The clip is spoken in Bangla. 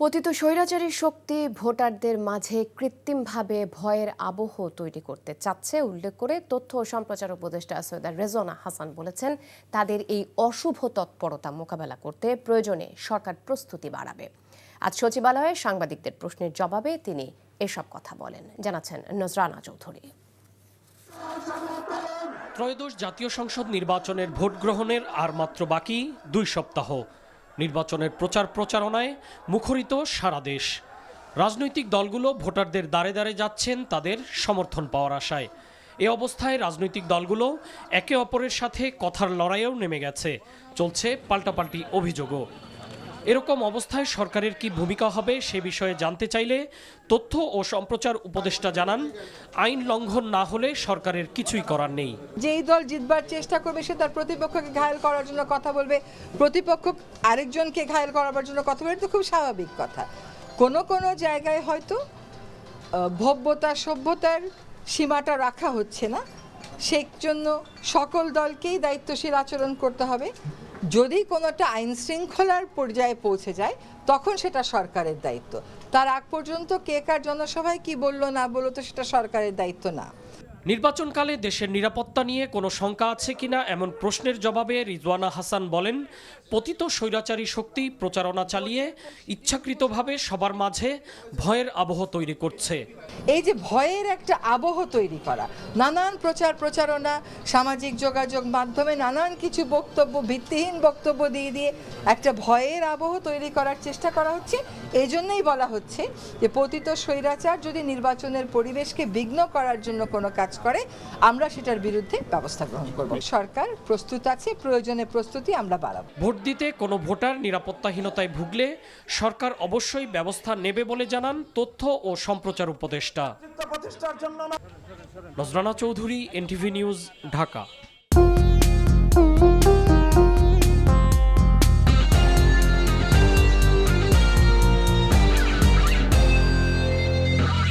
পতিত স্বৈরাচারী শক্তি ভোটারদের মাঝে কৃত্রিমভাবে ভয়ের আবহ তৈরি করতে চাচ্ছে উল্লেখ করে তথ্য ও সম্প্রচার উপদেষ্টা সৈয়দা রেজওয়ানা হাসান বলেছেন, তাদের এই অশুভ তৎপরতা মোকাবেলা করতে প্রয়োজনে সরকার প্রস্তুতি বাড়াবে। আজ সচিবালয়ে সাংবাদিকদের প্রশ্নের জবাবে তিনি এসব কথা বলেন, জানাচ্ছেন নজরানা চৌধুরী। ত্রয়োদশ জাতীয় সংসদ নির্বাচনের ভোট গ্রহণের আর মাত্র বাকি 2 সপ্তাহ। নির্বাচনের প্রচারণায় মুখরিত সারা দেশ। রাজনৈতিক দলগুলো ভোটারদের দ্বারে দ্বারে যাচ্ছেন তাদের সমর্থন পাওয়ার আশায়। এ অবস্থায় রাজনৈতিক দলগুলো একে অপরের সাথে কথার লড়াইয়েও নেমে গেছে, চলছে পাল্টাপাল্টি অভিযোগও। এরকম অবস্থায় সরকারের কি ভূমিকা হবে সে বিষয়ে জানতে চাইলে তথ্য ও সম্প্রচার উপদেষ্টা জানান, আইন লঙ্ঘন না হলে সরকারের কিছুই করার নেই। যেই দল জিতবার চেষ্টা করবে সে তার প্রতিপক্ষকে ঘায়েল করার জন্য কথা বলবে, প্রতিপক্ষ আরেকজনকে ঘায়েল করার জন্য কথা বলবে, তো খুব স্বাভাবিক কথা। কোনো জায়গায় হয়তো ভব্যতা সভ্যতার সীমাটা রাখা হচ্ছে না, সেই জন্য সকল দলকেই দায়িত্বশীল আচরণ করতে হবে। যদি কোনোটা আইন শৃঙ্খলার পর্যায়ে পৌঁছে যায় তখন সেটা সরকারের দায়িত্ব। তার আগ পর্যন্ত কে কার জনসভায় কি বললো না বললো তো সেটা সরকারের দায়িত্ব না। নির্বাচনকালে দেশের নিরাপত্তা নিয়ে কোনো শঙ্কা আছে কিনা এমন প্রশ্নের জবাবে রিজওয়ানা হাসান বলেন, পতিত স্বৈরাচারী শক্তি প্রচারণা চালিয়ে ইচ্ছাকৃতভাবে সবার মাঝে ভয়ের আবহ তৈরি করছে। এই যে ভয়ের একটা আবহ তৈরি করা, নানান প্রচারণা, সামাজিক যোগাযোগ মাধ্যমে নানান কিছু বক্তব্য, ভিত্তিহীন বক্তব্য দিয়ে একটা ভয়ের আবহ তৈরি করার চেষ্টা করা হচ্ছে। এই জন্যই বলা হচ্ছে যে পতিত স্বৈরাচার যদি নির্বাচনের পরিবেশকে বিঘ্ন করার জন্য কোনো কাজ করে আমরা সেটার বিরুদ্ধে ব্যবস্থা গ্রহণ করব। সরকার প্রস্তুত আছে, প্রয়োজনে প্রস্তুতি আমরা বাড়াবো। ভোট দিতে কোনো ভোটার নিরাপত্তাহীনতায় ভুগলে সরকার অবশ্যই ব্যবস্থা নেবে বলে জানান তথ্য ও সম্প্রচার উপদেষ্টা। নজরানা চৌধুরী, এনটিভি নিউজ, ঢাকা।